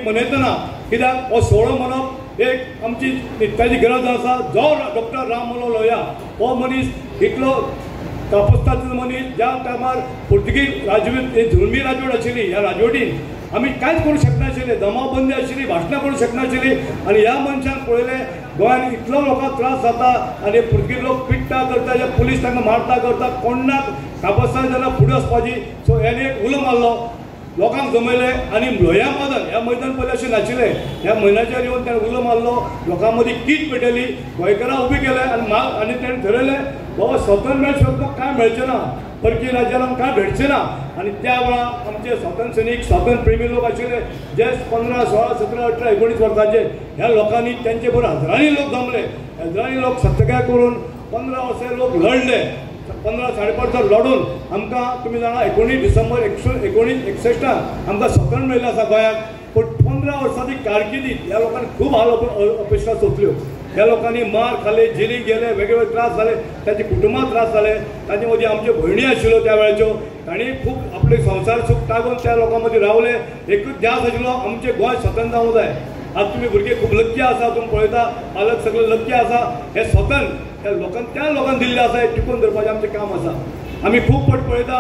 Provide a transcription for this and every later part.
मनयतना कित्याक हो सोहळो मनप एक आमची नित्याची गरज आसा। जो डॉक्टर राम मनोहर लोहिया हो मनीस इतलो तापस्ताचो मनीस ज्या टायमार पुर्तुगीज राजवट जुलमी राजवट आशिल्ली ह्या राजवटीन आमी कांयच करूं शकनाशिल्ले, जमावबंदी आशिल्ली, भाशणां करूं शकनाशिल्ली आनी ह्या मनशान पळयलें गोंयांत इतलो लोकांक त्रास जाता आनी पुर्तुगीज लोक पिट्टा करता, जे पुलीस तांकां मारता करता, कोणाक तापस्तान जाल्यार फुडें वचपाची। सो हेणे एक उलो मारलो, लोकांक जमयले आनी लोहिया मैदान ह्या मैदान पयलीं अशें नाशिल्लें, ह्या मैदानाचेर येवन ताणें उलो मारलो, लोकां मदीं कीट पेटयली, गोंयकारां उबी केले आनी ताणें ठरयलें बाबा स्वतंत्र मेळचे तुका कांय मेळचें ना, परकी राज्यान कांय भेटचें ना। आनी त्या वेळार आमचे स्वातंत्र्य सैनीक स्वातंत्र्य प्रेमी लोक आशिल्ले जे 15, 16, 17, 18, 19 वर्सांचे ह्या लोकांनी त्यांचे बरोबर हजारांनी लोक जमले, हजारांनी लोक सत्याग्रह करून 15 वर्सां लोक लढले। 15 साडेपांच लढून आमकां तुमी जाणा 19 डिसेंबर 1961 आमकां स्वतंत्र मेळिल्लें आसा गोंयांत। पूण 15 वर्सांची कारकिर्दीत ह्या लोकांनी खूब हाल अपेक्षा सोंसल्यो, ह्या लोकांनी मार खाले, जेलीक गेले, वेगवेगळे त्रास जाले, तांचे कुटुंबाक त्रास जाले, तांचे मदीं आमच्यो भयणी आशिल्ल्यो त्या वेळाच्यो, तांणी खूब आपले संवसार सूख टाकून त्या लोकां मदीं रावले। एकूच ध्यास आशिल्लो आमचें गोंय स्वतंत्र जावंक जाय। आज तुम्ही भुरगे खूब लक्की आसा, तुमी पळयता पालक सगळे लक्की आसा, हे स्वतंत्र त्या लोकांक दिल्लें आसा, हे टिकून दवरपाचें आमचें काम आसा। आमी खूब फावट पळयता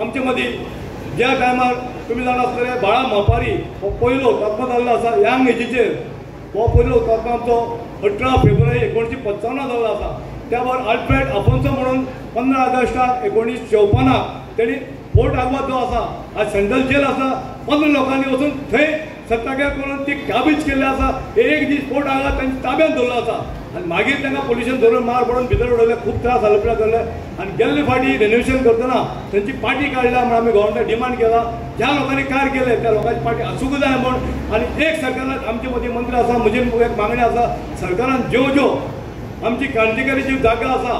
आमचे मदीं ज्या टायमार तुमी जाणा आसतले बाळा मापारी हो पयलो हुतात्मा जाल्लो आसा यंग एजीचेर, हो पयलो हुतात्मा आमचो 18 फेब्रुवारी 1955 जाल्लो आसा। त्या भायर आल्फ्रेड आफोन्सो म्हणून 15 ऑगस्टाक 1954 तेणी फोर्ट आग्वाद जो आसा, आज सेंट्रल जेल आसा, 15 लोकांनी वचून थंय सत्याग्रह करून ती काबीज केल्ली आसा। एक दीस फोर्ट आग्वाद तांच्या ताब्यांत दवरलो आसा। आनी मागीर तांकां पुलिशेन धरून मार पडून भितर उडयले, खूब त्रास हालपल्या जाले आनी गेल्ले फाटी रेनोवेशन करतना तांची पाटी काडल्या म्हण आमी गव्हर्मेंटाक डिमांड केला, ज्या लोकांनी कार्य केले त्या लोकांची पाटी आसूंक जाय म्हण। आनी एक सरकारान आमचे मदीं मंत्री आसा, म्हजी एक मागणी आसा, सरकारान ज्यो ज्यो आमची क्रांतिकारी जी जागा आसा,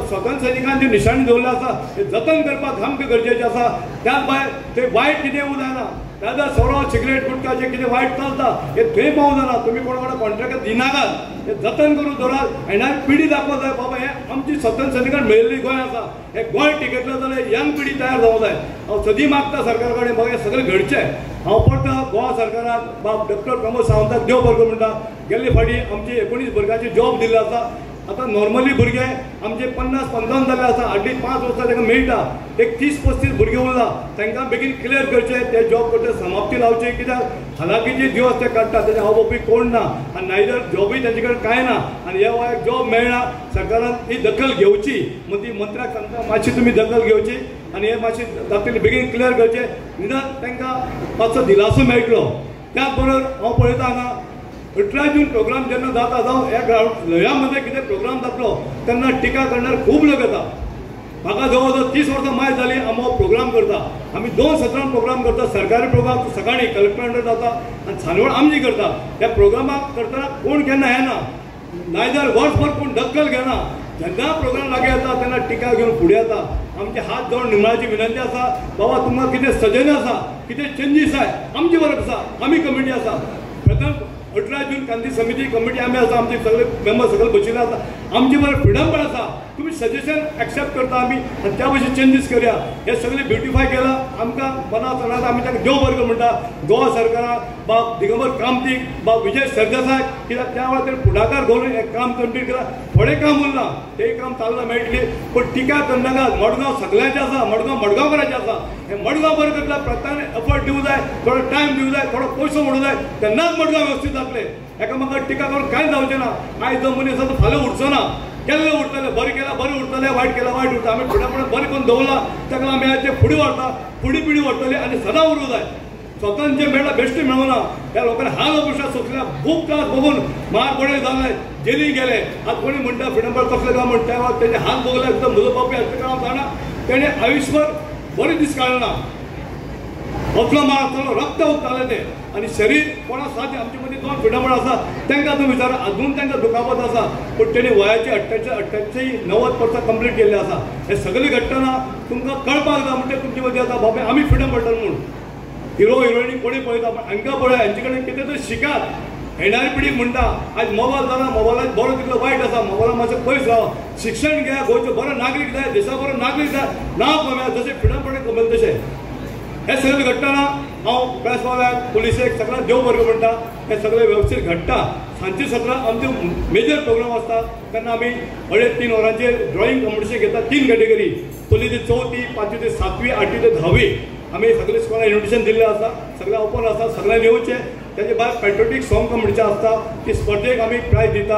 स्वतंत्र सैनिकांनी जी निशाणी दवरली आसा हे जतन करपाक सामकें गरजेचें आसा। त्याच भायर थंय वायट कितें येवं जायना, दादा सोरो सिगरेट गुटखा जे कितें वायट चलता हे थंय पावूं जायना, तुमी कोणा कोणा कॉन्ट्रॅक्ट दिनाकात, हे जतन करून दवरात। येणारी पिढी दाखोवंक जाय बाबा हे आमची स्वतंत्र सैनिकांनी मेळिल्ली गोंय आसा, हे गोंय टिकयतलें जाल्यार यंग पिढी तयार जावंक जाय। हांव सदी मागता सरकारा कडेन म्हाका हें सगळें घडचें। हांव पळता गोवा सरकारान बाब डॉक्टर प्रमोद सावंताक देव बरो म्हणटा, गेल्ले फाटी आमची 19 भुरग्यांची जॉब दिल्लो आसा। आता नॉर्मली भुरगे आमचे 50-55 जाले आसा, हार्डली 5 वर्सां तांकां मेळटा, एक 30-35 भुरगे उरला, तांकां बेगीन क्लियर करचे, ते जॉब करचे समाप्ती लावचे, कित्याक हालाकीचे दिवस ते काडटा, तेजे आवय बापूय कोण ना आनी नायदर जॉबूय तांचे कडेन कांय ना आनी ह्या वयाक जॉब मेळना। सरकारान ही दखल घेवची, मग ती मंत्र्याक सांगता मातशी तुमी दखल घेवची आनी हे मातशी जातले बेगीन क्लियर करचे, निदान तांकां मातसो दिलासो मेळटलो। त्याच बरोबर हांव पळयता हांगा 18 जून प्रोग्राम जेन्ना जाता जावं ह्या लोह्यामध्ये कितें प्रोग्राम जातलो तेन्ना टिका करणार खूब लोक येता। म्हाका जवळ जवळ 30 वर्सां मायज जाली आमी हो प्रोग्राम करता, आमी 2 सत्रांत प्रोग्राम करता, सरकारी प्रोग्राम सकाळी कलेक्टर अंडर जाता आनी सांजवेळ आमची करता। ह्या प्रोग्रामाक करतना कोण केन्ना येना, नायदर वर्सभर कोण दखल घेना, जेन्ना प्रोग्राम लागीं येता तेन्ना टिका घेवन फुडें येता। आमचे हात जोडून निमणाची विनंती आसा, बाबा तुमकां कितें सजन आसा, कितें चेंजीस जाय आमचे बरोबर आसा, आमी कमिटी आसा। प्रथम 18 जून क्रांती समिती कमिटी आमी आसा, आमचे सगळे मेंबर सगळे बशिल्ले आसा, आमचे बरोबर फ्रिडम पण आसा, तुमी सजेशन एक्सेप्ट करता आमी आनी त्या भशेन चेंजीस करया। हे सगळे ब्युटिफाय केला, आमकां मनाक सणात आमी ताका देव बरें म्हणटा। गोवा सरकाराक बाब दिगंबर कामतीक बाब विजय सरदेसाय, कित्याक त्या वेळार ताणें फुडाकार घेवन हें काम कंप्लीट केलां, थोडें काम उरलां तें काम चालना मेळटली, पूण टिका करनाकात। मडगांव सगळ्यांचें आसा, मडगांव मडगांवकारांचें आसा, हे मडगांव बरें करतल्या प्रत्येकान एफर्ट दिवं जाय, थोडो टायम दिवं जाय, थोडो पयसो म्हणूं जाय, तेन्नाच मडगांव वेवस्थीत जातलें। एकामेकाक टिका करून कांय जावचें ना, आयज जो मनीस आसा तो फाल्यां उरचो ना, केल्लें उरतलें, बरें केलां बरें उरतलें, वायट केलां वायट उरता। आमी फुडें फुडें बरें करून दवरलां, ताका आमी आयज तें फुडें व्हरता, फुडें पिढी व्हरतली आनी सदां उरूं जाय। स्वतंत्र जें मेळ्ळां बेश्टें मेळना, त्या लोकांनी हाल अपेक्षा सोंसल्या, खूब त्रास भोगून मार पडे जाले, जेली गेले। आतां कोणी म्हणटा फ्रिडम फायटर कसलें काम म्हणटा, त्या तेजे हाल भोगले, एकदम म्हजो बापूय हाचें काम जाणा, तेणें आयुश्यभर बरें दीस काडना, असलो मार आसतालो, रक्त ओंकतालें तें आनी शरीर कोणा साथ आमचे मदीं 2 फ्रिडम आसा तांकां तूं विचारा, अजून तांकां दुखापत आसा, पूण तेणी वयाची 88-90% कंप्लीट केल्ले आसा। हे सगळें घडटना तुमकां कळपाक जाय म्हणजे तुमचे मदीं आसा बाबा आमी फ्रिडम फायटर म्हणून। हिरो हिरोईनी कोणी पळयता, पण हांकां पळय, हांचे कडेन कितें तरी शिकात। येणारी पिढी म्हणटा आज मोबायल जाला, मोबायलात बरो तितलो वायट आसा, मोबायलाक मातशें पयस रावा, शिक्षण घेया, गोंयचो बरो नागरीक जाय, देशा बरो नागरीक जाय, नांव कमया, जशें फ्रिडम फायटर कमयलें तशें। हे सगळें घडटना हांव प्रेसवाल्याक पुलिसेक सगळ्यांक देव बरें म्हणटा, हे सगळें वेवस्थीत घडटा। सांजची सत्रां आमचे मेजर प्रोग्राम आसता तेन्ना आमी 3.5 वरांचेर ड्रॉइंग कॉम्पिटिशन घेता, 3 कॅटेगरी, पयली ते 4थी, 5वी ते 7वी, 8वी ते 10वी। आमी सगळे स्कुलांक इन्विटेशन दिल्लें आसा, सगळ्या ओपन आसा, सगळ्यांनी येवचें। तेजे भायर पॅट्रियोटीक सॉंग कॉम्पिटिशन आसता, ती स्पर्धेक आमी प्रायज दिता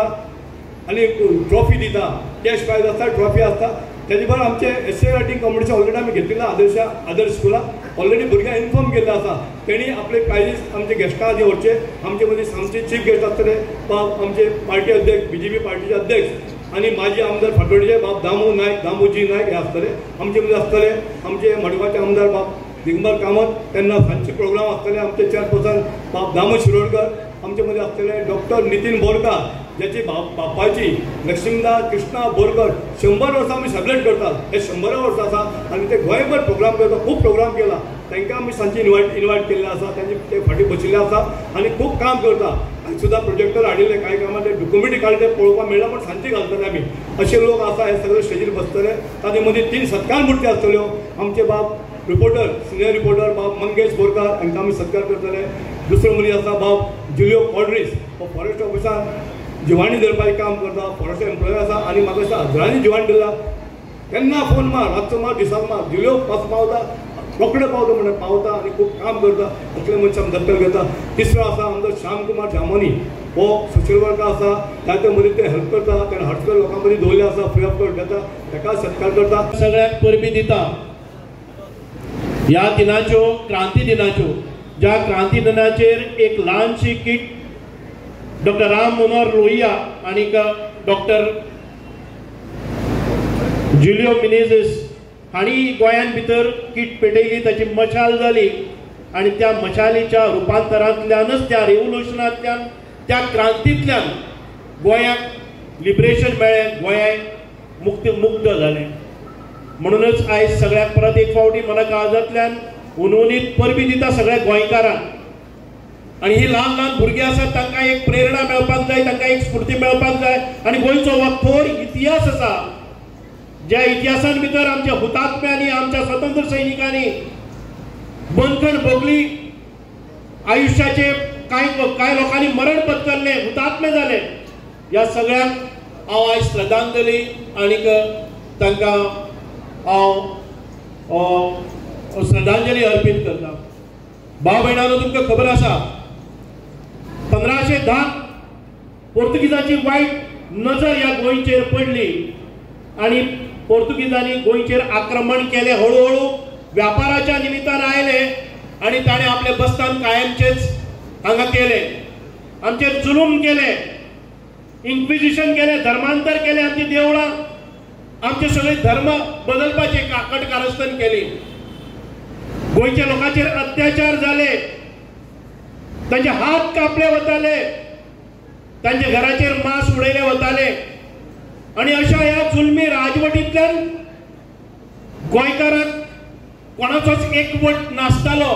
आनी ट्रॉफी दिता, कॅश प्रायज आसता, ट्रॉफी आसता। तेजे भायर आमचे एस्से रायटींग कॉम्पिटिशन ऑलरेडी आमी घेतिल्लें आदर्श स्कुलाक, ऑलरेडी भुरग्यांक इन्फॉर्म केल्लें आसा, तेणी आपले प्रायजीस आमचे गेस्टां जे व्हरचे। आमचे मदीं आमचे चीफ गेस्ट आसतले बाब आमचे पार्टी अध्यक्ष, BJP पार्टीचे अध्यक्ष आनी माजी आमदार फातोर्डेचे बाब दामू नायक, दामूजी नायक हे आसतले। आमचे मदीं आसतले आमचे मडगांवचे आमदार बाब दिगंबर कामत, तेन्ना सांजचे प्रोग्राम आसतले आमचे चेअरपर्सन बाब दामू शिरोडकर, आमचे मदीं आसतले डॉक्टर नितीन बोरकार, ज्याची बापाची लक्ष्मीदास कृष्णा बोरकर 100 वर्सां आमी सेलिब्रेट करतात। हे 100 वर्सां आसा आनी ते गोंयभर प्रोग्राम करता, खूब प्रोग्राम केला, तांकां आमी सांजचे इन्वायट केल्ले आसा, ते फाटी बशिल्ले आसा आनी खूब काम करता। आनी सुद्दां प्रोजेक्टर हाडिल्ले, कांय कामां ते डॉक्युमेंटरी काडले, ते पळोवपाक मेळना, पण सांजचे घालतले आमी। अशे लोक आसा, हे सगळे स्टेजीर बसतले, ताचे मदीं 3 सत्कार मुर्ती आसतल्यो। आमचे बाब रिपोर्टर, सिनियर रिपोर्टर बाब मंगेश बोरकार, हांकां आमी सत्कार करतले। दुसरो मनीस आसा बाब जुलियो कॉड्रीस, हो फॉरेस्ट ऑफिसान जिवाणी धरपाचें काम करता, फॉरेस्ट एम्प्लॉय आसा आनी म्हाका दिसता हजारांनी जिवाणी दिला। केन्ना फोन मार, रातचो मार, दिसाक मार, जुलियो पावता, रोखडे पावता म्हणजे पावता आनी खूब काम करता, असले मनशां दत्तक घेता। तिसरो आसा आमचो श्याम कुमार जामोनी, हो सोशल वर्कर आसा, ताचे मदीं ते हेल्प करता, ताणें हॉस्पिटल लोकां मदीं दवरलें आसा, फ्री ऑफ कॉस्ट घेता, ताका सत्कार करता। सगळ्यांक परबी दिता ह्या दिनाच्यो, क्रांती दिनाच्यो, ज्या क्रांती दिनाचेर एक ल्हानशी किट डॉक्टर राम मनोहर लोहिया आणि डॉक्टर जुलियो मिनेझीस हांणी गोंयान भितर कीट पेटयली, ताची मशाल जाली आणि त्या मशालीच्या रुपांतरांतल्यानच, त्या रेव्होल्युशनांतल्यान, त्या क्रांतींतल्यान गोंयाक लिबरेशन मेळ्ळें, गोंय मुक्त जालें. म्हणूनच आयज सगळ्याक परत एक फावटी मना काळजांतल्यान उनवनीत परबीं दिता सगळ्या गोंयकारांक. आणि ही ल्हान ल्हान भुरगीं आसात, तांकां एक प्रेरणा मेळपाक जाय, तांकां एक स्फूर्ती मेळपाक जाय. आणि गोंयचो हो थोर इतिहास आसा, ज्या इतिहासान भितर आमच्या हुतात्म्यांनी, आमच्या स्वतंत्र सैनिकांनी बंदखण भोगली, आयुश्याचे कांय लोकांनी मरण पत्करले, हुतात्मे जाले. ह्या सगळ्यांक हांव आयज श्रद्धांजली आनीक तांकां हांव श्रद्धांजली अर्पीत करता. भाव भयणांनो, तुमकां खबर आसा 1510 पोर्तुगीजांची वायट नजर ह्या गोंयचेर पडली आणि पोर्तुगीजांनी गोंयचेर आक्रमण केले. हळूहळू व्यापाराच्या निमित्तान आयले आणि ताणे आपले बस्तान कायमचेच हांगा केले, आमचेर जुलूम केले, इन्क्विजिशन केले, धर्मांतर केले, आमची देवळां, आमचे सगळे धर्म बदलपाची कट कारस्थान केली. गोंयच्या लोकांचेर अत्याचार जाले, तांचे हात कापले वताले, तांच्या घराचेर मांस उडयले वताले. आणि अशा ह्या जुलमी राजवटींतल्यान गोंयकाराक कोणाचोच एकवट नासतालो.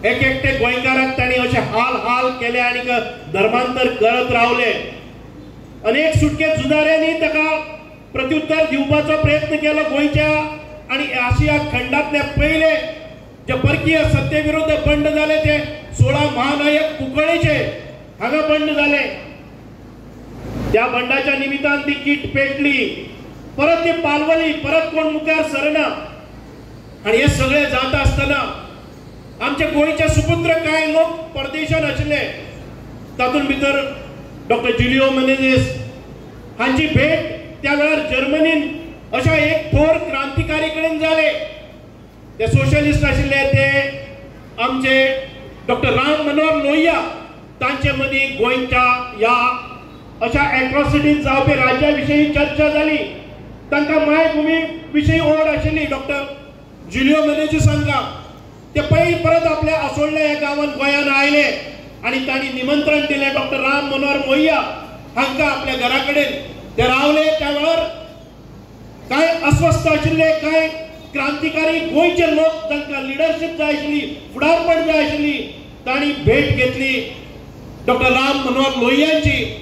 एक एकटे गोंयकाराक तांणी अशे हाल केले आणि धर्मांतर करत रावले. अनेक सुटके झुजाऱ्यांनी ताका प्रत्युत्तर दिवपाचो प्रयत्न केलो. गोंयच्या आणि आशिया खंडातले पहिले जे परकीय सत्ते विरुद्ध बंड झाले ते 16 महानायक कुंकळेचे हांगा बंड झाले. त्या बंडाच्या निमित्तान ती कीट पेटली, परत ती पालवली, परत कोण मुखार सरना. आणि हे सगळे जाता असताना आमचे गोंयचे सुपुत्र कांय लोक परदेशान आशिल्ले, तातूंत भितर डॉक्टर जुलियो मिनेझीस हांची भेट त्या वेळार जर्मनीन अशा एक थोर क्रांतिकारी कडेन जाले. ते सोशलिस्ट आशिल्ले, ते आमचे डॉक्टर राम मनोहर लोहिया, तांचे मदीं गोंयच्या ह्या अशा एट्रॉसिटीज जावपी राज्या विशीं चर्चा जाली. तांकां मायभुमी विशीं ओड आशिल्ली. डॉक्टर जुलियो मिनेझीस हांकां ते पयलीं परत आपल्या आसोळ्या ह्या गांवांत गोंयान आयले आणि तांणी निमंत्रण दिलें डॉक्टर राम मनोहर लोहिया हांकां आपल्या घरा कडेन. ते रावले. त्या वेळार कांय अस्वस्थ आशिल्ले, कांय क्रांतिकारी गोंयचे लोक, तांकां लिडरशीप जाय आशिल्ली, फुडारपण जाय आशिल्ली, तांणी भेट घेतली डॉक्टर राम मनोहर लोहियांची.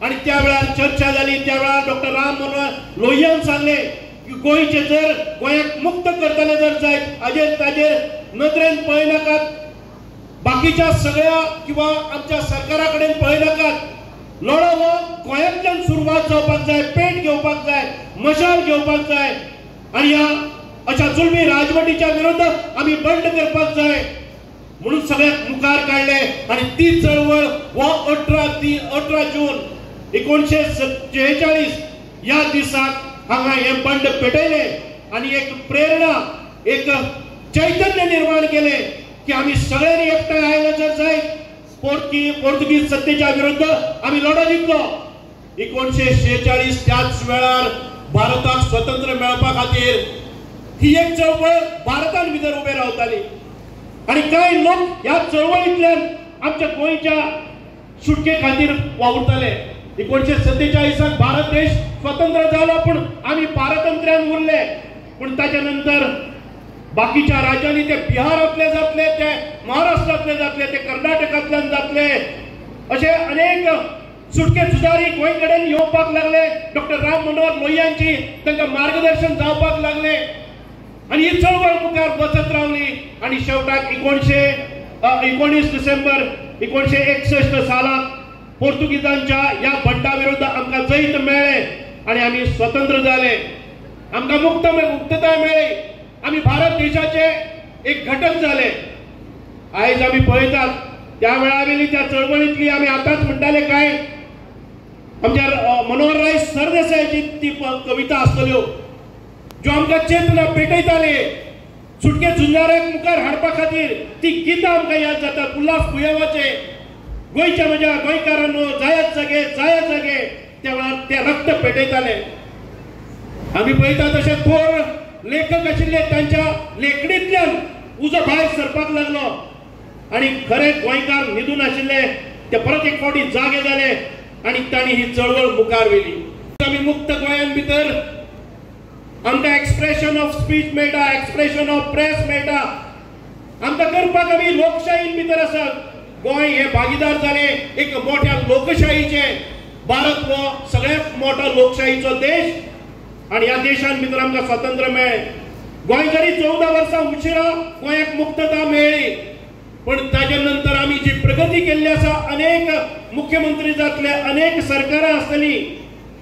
आणि त्या वेळार चर्चा जाली. त्या वेळार डॉक्टर राम मनोहर लोहियान सांगले की गोंयचे जर गोंयाक मुक्त करतले जर जायत, ताजेर नदरेन पळयनाकात, बाकीच्या सगळ्या किंवा आमच्या सरकारा कडेन पळयनाकात. लढो हो गोंयांतल्यान सुरवात जावपाक जाय, पेट घेवपाक जाय, मशाल घेवपाक जाय आणि ह्या अशा जुलमी राजवटीच्या विरुद्ध आमी बंड करपाक जाय म्हणून सगळ्याक मुखार काडले. आणि ती चळवळ हो 18 जून 1946 ह्या दिसाक हांगा हे बंड पेटयले आणि एक प्रेरणा, एक चैतन्य निर्माण केले की आमी सगळ्यांनी एकठांय आयले जर जायत पोर्तुगीज सत्तेच्या विरुद्ध आमी लढो दितलो. 1946 त्याच वेळार भारताक स्वतंत्र मेळपा खातीर ही एक चळवळ भारतान भितर उबे रावताली आणि कांय लोक ह्या चळवळींतल्यान आमच्या गोंयच्या सुटके खातीर वावुरताले. 1947 भारत देश स्वतंत्र जालो, पूण आमी पारतंत्र्यान उरले. पूण ताच्या नंतर बाकीच्या राज्यांनी ते बिहारातले जातले, ते महाराष्ट्रातले जातले, ते कर्नाटकांतल्यान जातले, असे अनेक सुटके झुजारी गोंय कडेन येवपाक लागले. डॉक्टर राम मनोहर लोहियांची तांकां मार्गदर्शन जावपाक लागले आणि ही चळवळ मुखार वचत रावली. आणि शेवटाक 19 डिसेंबर 1961 सालाक पोर्तुगीजांच्या ह्या बंडा विरुद्ध आमकां जैत मेळ्ळे आणि आमी स्वतंत्र जाले. आमकां मुक्तताय मेळ्ळी. आमी भारत देशाचे एक घटक जाले. आयज आमी पळयतात त्या वेळावेली त्या चळवळींतली आमी आतांच म्हणटाले काय आमच्या मनोहरराय सरदेसायाची ती कविता आसतल्यो ज्यो आमकां चेतना पेटयताले, सुटके झुंजाऱ्यांक मुखार हाडपा खातीर ती गितां आमकां याद जातात. उल्हास कुयेवाचे गोंयच्या म्हज्या गोंयकारांनो, जायत जागे त्या वेळार ते रक्त पेटयताले. आमी पळयता तशे थोर लेखक आशिल्ले तांच्या लेखणींतल्यान उजो भायर सरपाक लागलो आणि खरे गोंयकार न्हिदून आशिल्ले ते परत एक फावटी जागे जाले आणि तांणी ही चळवळ मुखार व्हेली. आमी मुक्त गोंयान भितर आमकां एक्सप्रेशन ऑफ स्पीच मेळटा, एक्सप्रेशन ऑफ प्रेस मेळटा, आमकां करपाक आमी लोकशायेन भितर आसा. गोंय हे भागीदार जाले एक मोठ्या लोकशाहीचे. भारत हो सगळ्यात मोठा लोकशाहीचो देश आणि ह्या देशान भितर आमकां स्वातंत्र्य मेळ्ळें. गोंय जरी 14 वर्सां उशिरा गोंयाक मुक्तता मेळ्ळी, पण ताजे नंतर आमी जी प्रगती केल्ली आसा, अनेक मुख्यमंत्री जातले, अनेक सरकारां आसतली,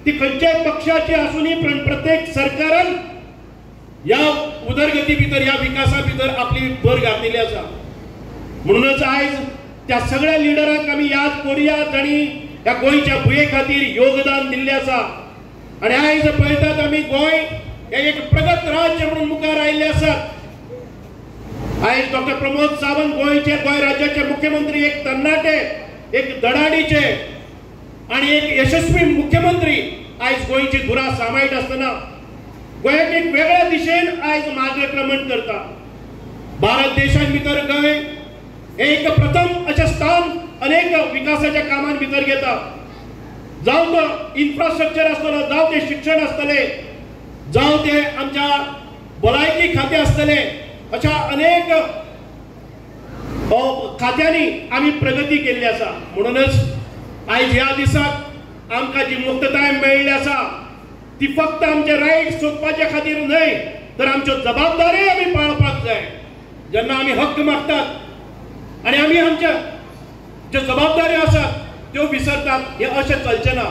ती खंयच्याय पक्षाची आसूनी पण प्रत्येक सरकारान ह्या उदरगती भितर, ह्या विकासा भितर आपली भर घातिल्ली आसा. म्हणूनच आयज त्या सगळ्या लिडरांक आमी याद करूया जाणी ह्या गोंयच्या भुये खातीर योगदान दिल्लें आसा. आणि आयज पळयतात आमी गोंय हे एक प्रगत राज्य म्हणून मुखार आयिल्ले आसात. आयज डॉक्टर प्रमोद सावंत गोंय राज्याचे मुख्यमंत्री एक तरणाटे, एक धडाडीचे आणि एक यशस्वी मुख्यमंत्री आयज गोंयची धुरा सांबाळीत आसतना गोंयाक एक वेगळ्या दिशेन आयज मार्गक्रमण करता. भारत देशान भितर गोंय हे एक प्रथम अशें स्थान अनेक विकासाच्या कामां भितर घेता. जावं तो इन्फ्रास्ट्रक्चर आसतलो, जावं ते शिक्षण आसतले, जावं ते आमच्या भलायकी खातें आसतले, अशा अनेक खात्यांनी आमी प्रगती केल्ली आसा. म्हणूनच आयज ह्या दिसाक आमकां जी मुक्तताय मेळ्ळी आसा ती फक्त आमचे रायट सोदपाचे खातीर न्हय, तर आमच्यो जबाबदारी आमी पाळपाक जाय. जेन्ना आमी हक्क मागतात आणि आमी आमच्या ज्यो जबाबदारी आसात त्यो विसरतात, हे अशें चलचें ना.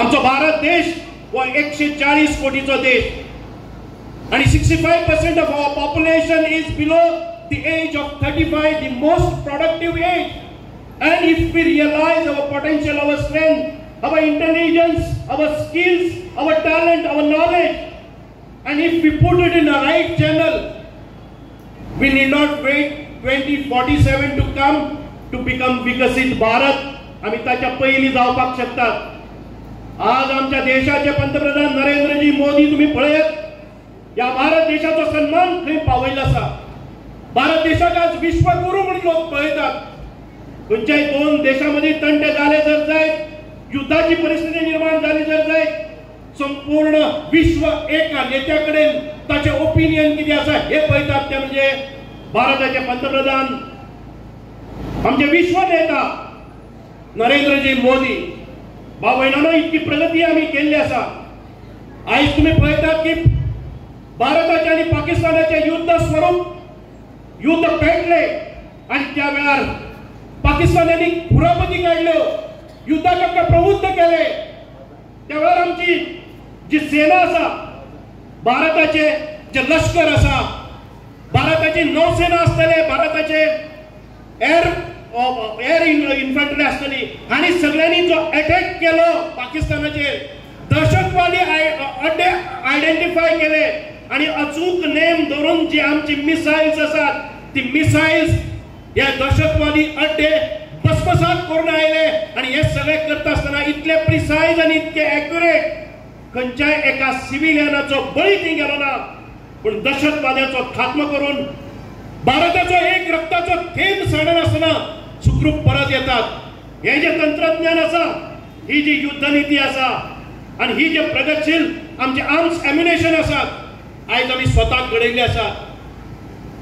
आमचो भारत देश हो 140 कोटीचो देश आणि 65% of our population is below the age of 35, the most productive age. And if we realize our potential, our strength, our intelligence, our skills, our talent, our knowledge, and if we put it in the right channel, we need not wait 2047 to come to become विकसित भारत. आम्ही त्याच्या पहिली जावपाक शकतात. आज आमच्या देशाचे पंतप्रधान नरेंद्रजी मोदी तुम्ही पळयत या भारत देशाचा सन्मान खंय पावयला आसा. भारत देशाक आज विश्वगुरू म्हणून लोक पळयतात. खंयच्याय दोन देशांमध्ये तंटे झाले जर जायत, युद्धाची परिस्थिती निर्माण झाली जर जायत, संपूर्ण विश्व एका नेत्याकडे ताचे ओपिनियन किती आसा हे पळयतात. ते म्हणजे भारताचे पंतप्रधान, आमचे विश्व नेता नरेंद्रजी मोदी. भाव भयणांनो, इतकी प्रगती आम्ही केल्ली आसा. आयज तुम्ही पळयतात की भारताचे आणि पाकिस्तानाचे युद्ध स्वरूप युद्ध पेटले आणि त्या वेळार पाकिस्तानाने कुरापती काढल्यो, युद्धाक आमकां प्रवृत्त केले. त्या वेळार आमची जी सेना आसा, भारताचे जे लष्कर आसा, भारताची नौसेना आसतले, भारताचे एअर इन्फंट्री आसतली, हांणी सगळ्यांनी जो अटॅक केलो पाकिस्तानाचेर, दहशतवादी अड्डे आयडेंटिफाय केले आणि अचूक नेम धरून जी आमची मिसाइल्स आसात ती मिसाइल्स या दहशतवादी अड्डे भस्मसात करून आयले. आणि हे सगळे करता असताना इतले प्रिसाइज आणि इतके ॲक्युरेट, खंयच्याय एका सिव्हिलियनाचो बळी थंय गेलो ना, पण दहशतवाद्याचो खात्मो करून भारताचो एक रक्ताचो थेंब सांडनासतना सुखरूप परत येतात. हे जे तंत्रज्ञान आसा, ही जी युद्धनीती आसा आणि ही जे प्रगतशील आमचे आर्म्स एम्युनेशन आसात, आयज आमी स्वताक घडयल्ले आसात.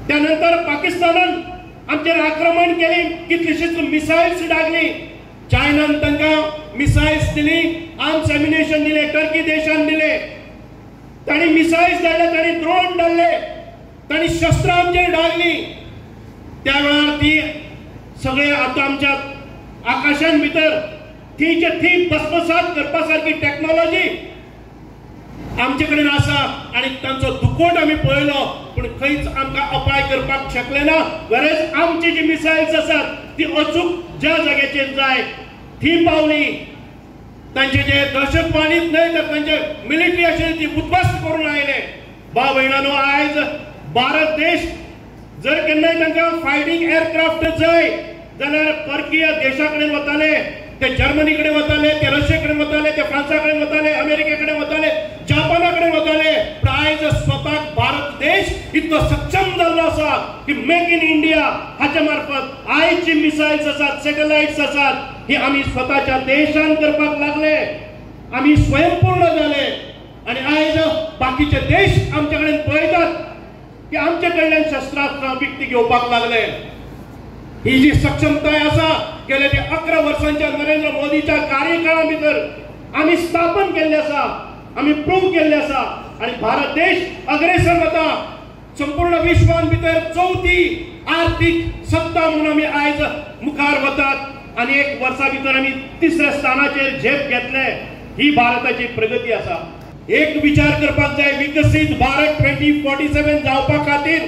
त्यानंतर पाकिस्तानान आमचेर आक्रमण केली, कितलीशीच मिसाइल्स डागली. चायनान तांकां मिसाइल्स दिली, आर्म्स एम्युनेशन दिले, टर्की देशान दिले. तांणी मिसाइल्स धाडले, तांणी ड्रोन धाडले, तांणी शस्त्रां आमचेर डागली. त्या वेळार ती सगळे आतां आमच्या आकाशान भितर थीचे थी भस्मसात करपा सारकी टेक्नॉलॉजी आमचे कडेन आसा आणि तांचो दुखोट आमी पळयलो, पण खंयच आमकां अपाय करपाक शकले ना. वेरेज आमची जी मिसाइल्स आसात ती अचूक ज्या जाग्याचेर जाय थी पावली. तांचे जे दहशतवादीच न्हय तर तांचे मिलिटरी आशिल्ली ती उद्ध्वस्त करून आयले. भाव भयणांनो, आयज भारत देश जर केन्नाय तांकां फायटिंग एअरक्राफ्ट जाय जाल्यार परकीय देशा कडेन वताले, ते जर्मनीकडे वताले, ते रशियाकडे वताले, ते फ्रान्साकडे वताले, अमेरिकेकडे वताले, जापानाकडे वताले. पण आयज स्वतः भारत देश इतको सक्षम जाल्लो आसा की मेक इन इंडिया हाच्या मार्फत आयची मिसाइल्स आसात, सॅटेलाइट्स आसात, ही आम्ही स्वतःच्या देशान करपाक लागले. आम्ही स्वयंपूर्ण झाले आणि आयज बाकीचे देश आमच्या कडेन पळयतात की आमच्या कडल्यान शस्त्रास्त्रां विकती घेवपाक लागले. ही जी सक्षमताय आसा गेल्या ते 11 वर्सांच्या नरेंद्र मोदीच्या कार्यकाळा भितर आम्ही स्थापन केल्ले आसा, आम्ही प्रूव्ह केल्ले आसा आणि भारत देश अग्रेसर वता. संपूर्ण विश्वान भितर चौथी आर्थिक सत्ता म्हणून आम्ही आयज मुखार वतात आणि 1 वर्सा भितर आम्ही 3ऱ्या स्थानाचेर झेप घेतले. ही भारताची प्रगती आसा. एक विचार करपाक जाय, विकसीत भारत 2047 जावपा खातीर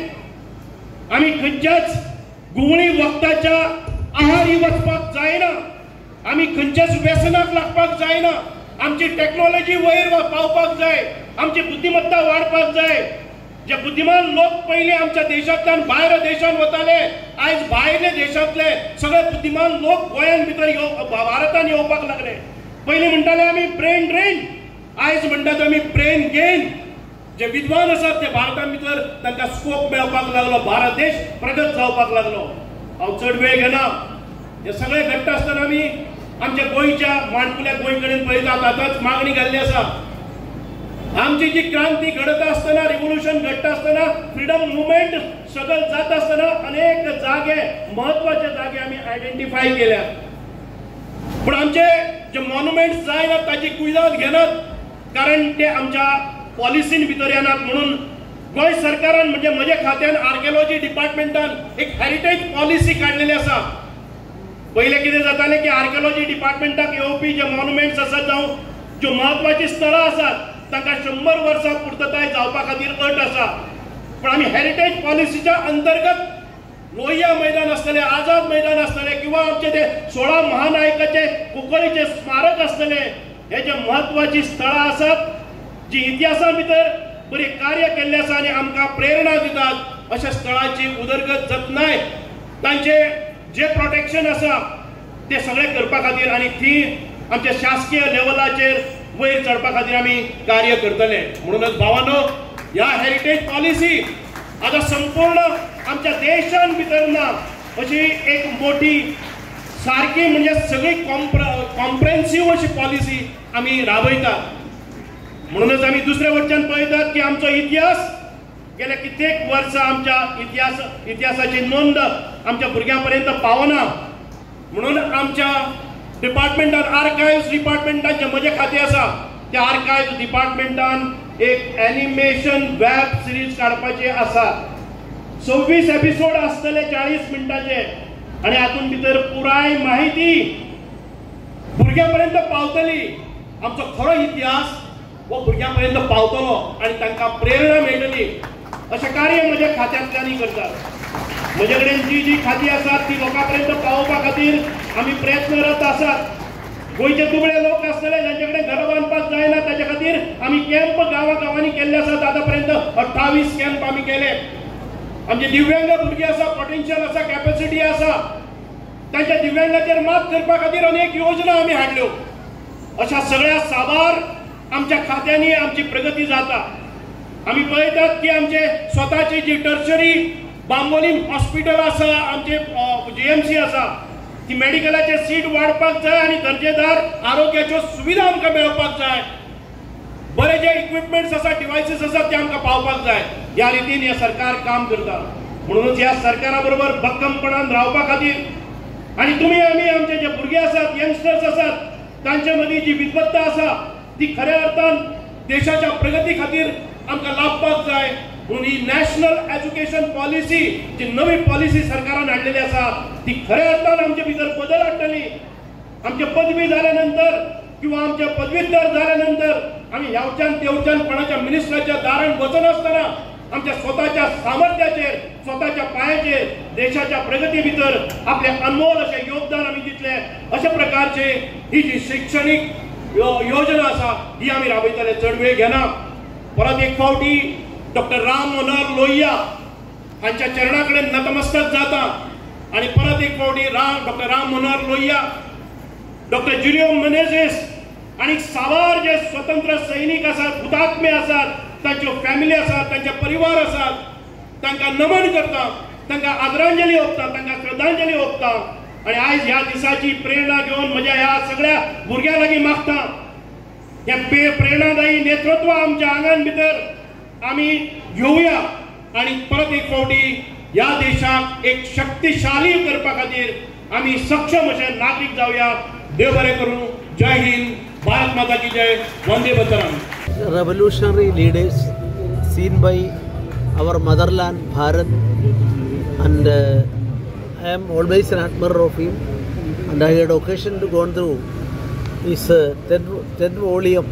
आम्ही खंयच्याच गुंवळी वखदाच्या आहारी वचपाक जायना. आम्ही खंयच्याच व्यसनाक लागपाक जायना. आमची टेक्नॉलॉजी वयर पावपाक जाय, आमची बुद्धिमत्ता वाडपाक जाय. जे बुद्धिमान लोक पहिले आमच्या देशांतल्यान भायर देशांत वताले, आयज भायले देशांतले सगळे बुद्धिमान लोक गोंयान भितर भारतान येवपाक लागले. पहिले म्हणटाले आमी ब्रेन ड्रेन, आयज म्हणटात आमी ब्रेन गेन. जे विद्वान आसात ते भारतान भितर तांकां स्कोप मेळपाक लागलो, भारत देश प्रगत जावपाक लागलो. हांव चड वेळ घेना. हे सगळे घडटा आसतना आमी आमच्या गोंयच्या माणकुल्या गोंय कडेन पळयतात. आतांच मागणी घाल्ली आसा. आमची जी क्रांती घडत असताना, रिव्होल्युशन घडत असताना, फ्रीडम मुवमेंट स्ट्रगल जात असताना अनेक जागे, महत्वाचे जागे आम्ही आयडेंटिफाय केल्या. पण आमचे जे मॉन्युमेंट्स जायना ताची कुयदाद घेनात, कारण ते आमच्या पॉलिसीन भितर येनात. म्हणून गोंय सरकारान म्हणजे म्हज्या खात्यान आर्किओलॉजी डिपार्टमेंटान एक हेरिटेज पॉलिसी काडलेली आसा. पहिले कितें जातालें की आर्किओलॉजी डिपार्टमेंटाक येवपी जे मॉन्युमेंट्स आसात जावं ज्यो महत्वाची स्थळां आसात तांकां 100 वर्सां पुर्तताय जावपा खातीर अट आसा. पण आमी हेरिटेज पॉलिसीच्या अंतर्गत लोहिया मैदान आसतले, आझाद मैदान आसतले किंवा आमचे ते 16 महानायकाचे कुंकळीचे स्मारक आसतले, हे जे महत्वाची स्थळां आसात जी इतिहासा भितर बरी कार्य केल्ले आसा आनी आमकां प्रेरणा दितात, अशा स्थळांची उदरगत जतनाय तांचे जे प्रोटेक्शन आसा ते सगळे करपा खातीर आनी ती आमच्या शासकीय लेवलाचेर वयर चडपा खातीर आमी कार्य करतले. म्हणूनच भावांनो, ह्या हेरिटेज पॉलिसी आता संपूर्ण आमच्या देशान भितर ना अशी एक मोठी सारखी म्हणजे सगळी कॉम्प्रेहेन्सिव्ह अशी पॉलिसी आम्ही राबयतात. म्हणूनच आम्ही दुसऱ्या वटच्यान पळयतात की आमचो इतिहास गेल्या कित्येक वर्सां आमच्या इतिहासाची नोंद आमच्या भुरग्यांपर्यंत पावना. म्हणून आमच्या डिपार्टमेंटान, आर्कायव्स डिपार्टमेंटान जे म्हजे खातें आसा त्या आर्कायव्स डिपार्टमेंटान एक एनिमेशन वेब सिरीज काडपाची आसा. 26 एपिसोड आसतले 40 मिनटाचे आणि हातून भितर पुराय माहिती भुरग्यांपर्यंत पावतली. आमचो खरो इतिहास वो भुरग्यांपर्यंत पावतलो आणि तांकां प्रेरणा मेळटली. अशें कार्य म्हज्या खात्यांतल्यान करतात. म्हजे कडेन जी खातीं आसात ती लोकांपर्यंत पावोवपा खातीर आमी प्रयत्नरत आसात. गोंयचे दुबळे लोक आसतले जांचे कडेन घरां बांदपाक जायना ताचे खातीर आमी कॅम्प गांवांनी केल्ले आसात. आतापर्यंत 28 कॅम्प आमी केले. आमचे दिव्यांग भुरगे आसा, पोटेन्शियल आसा, कॅपॅसिटी आसा, तांच्या दिव्यांगाचेर मात करपा खातीर अनेक योजना आमी हाडल्यो. अशा सगळ्या साबार आमच्या खात्यांनी आमची प्रगती जाता. आमी पळयतात की आमचे स्वताची जी टर्शरी बांबोलीम हॉस्पिटल आसा, आमचे GMC आसा, ती मेडिकलाचे सीट वाडपाक जाय आणि दर्जेदार आरोग्याच्यो सुविधा आमकां मेळपाक जाय. बरे जे इक्विपमेंट्स आसा, डिव्हायसेस आसात ते आमकां पावपाक जाय. ह्या रितीन हे सरकार काम करता. म्हणूनच ह्या सरकारा बरोबर भक्कमपणान रावपा खातीर आणि तुम्ही आमी आमचे जे भुरगे आसात, यंगस्टर्स आसात, तांचे मदीं जी विद्वत्ता आसा ती खऱ्या अर्थान देशाच्या प्रगती खातीर आमकां लाभपाक जाय. म्हणून ही नॅशनल एज्युकेशन पॉलिसी जी नवी पॉलिसी सरकारान हाडलेली आसा ती खऱ्या अर्थान आमचे भितर बदल हाडटली. आमचे पदवी जाल्यानंतर किंवा आमचे पदव्युत्तर जाल्यानंतर आमी ह्यावच्यान तेवच्यान कोणाच्या मिनिस्टराच्या दारान वचनासतना आमच्या स्वताच्या सामर्थ्याचेर, स्वताच्या पांयाचेर देशाच्या प्रगती भितर आपले अनमोल अशें योगदान आमी दितले. अशा प्रकारचे ही जी शैक्षणिक योजना आसा ही आमी राबयतले. चड वेळ घेना. परत एक फावटी डॉक्टर राम मनोहर लोहिया हांच्या चरणा कडेन नतमस्तक जाता आणि परत एक फावटी doctor Ram Manohar Lohia doctor Julio Menezes आणि साबार जे स्वतंत्र सैनिक असतात, हुतात्मे असतात, तांच्यो फॅमिली असतात, तांचे परिवार असतात, तांकां नमन करता, तांकां आदरांजली ओंपता, तांकां श्रद्धांजली ओंपता. आणि आज ह्या दिसाची प्रेरणा घेऊन म्हज्या ह्या सगळ्या भुरग्यां लागीं मागता हे प्रेरणादायी नेतृत्व आमच्या आंगान भितर आमी घेवया आणि परत एक फावटी ह्या देशाक एक शक्तिशाली करपा खातीर आमी सक्षम अशे नागरीक जावया. देव बरें करूं. जय हिंद. भारत माता की जय. Vande Mataram. Revolutionary leaders seen by our motherland Bharat, and I am always an admirer of him, and I had occasion to go through his 10 volume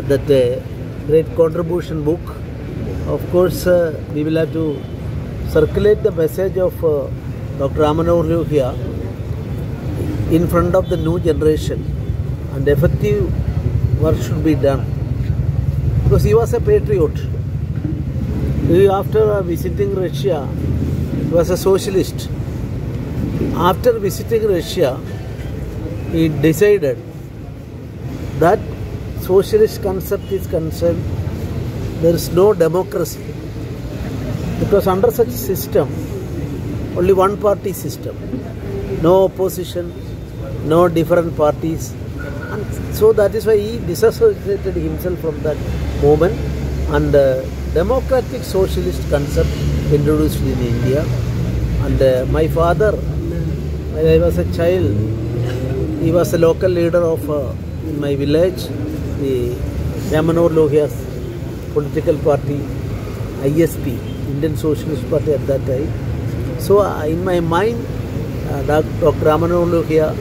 that great contribution book. Of course, we will have to circulate the message of Dr. Ramanuja Lohiya in front of the new generation, and effective work should be done, because he was a patriot. After visiting Russia, he was a socialist. After visiting Russia, he decided that socialist concept is concerned, there is no democracy, because under such system, only one party system, no opposition, no different parties, and so that is why he disassociated himself from that movement, and democratic socialist concept introduced in India. And my father, when I was a child, he was a local leader of in my village, the Ramanuja Lohiya's political party, ISP, Indian Socialist Party at that time. So in my mind, Dr. Ramanuja Lohiya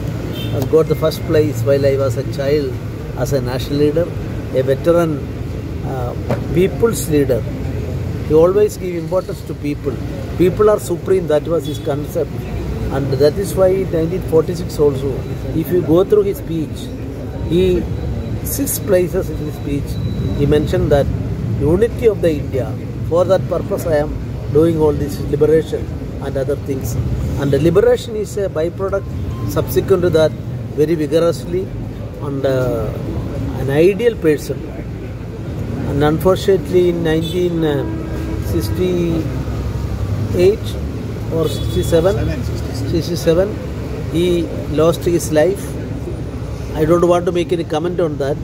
got the first place while I was a child as a national leader, a veteran people's leader. He always gave importance to people. People are supreme, that was his concept. And that is why in 1946 also, if you go through his speech, 6 places in his speech, he mentioned that unity of the India. For that purpose I am doing all this liberation and other things. And the liberation is a byproduct subsequent to that very vigorously, and an ideal person. And unfortunately in 1968 or 67, he lost his life. I don't want to make any comment on that.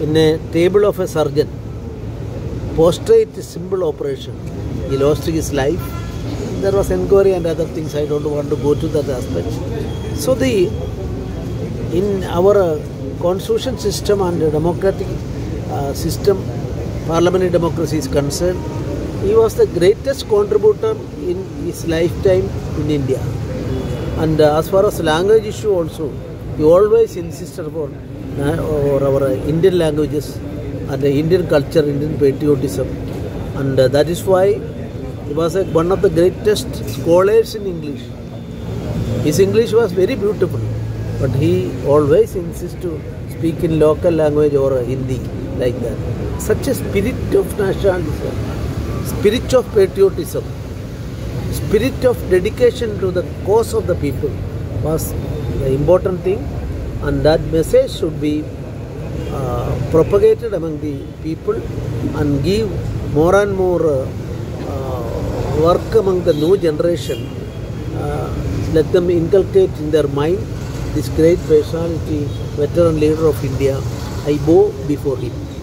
In a table of a surgeon, prostrate simple operation, he lost his life. There was inquiry and other things. I don't want to go to that aspect. So in our constitution system and democratic system, parliamentary democracy is concerned, he was the greatest contributor in his lifetime in India. And as far as language issue also, he always insisted for our Indian languages and the Indian culture, Indian patriotism. And that is why he was one of the greatest scholars in English. His English was very beautiful, but he always insisted to speak in local language or Hindi, like that. Such a spirit of nationalism, spirit of patriotism, spirit of dedication to the cause of the people was the important thing, and that message should be propagated among the people and give more and more work among the new generation. Let them inculcate in their mind this great personality, veteran leader of India. I bow before him.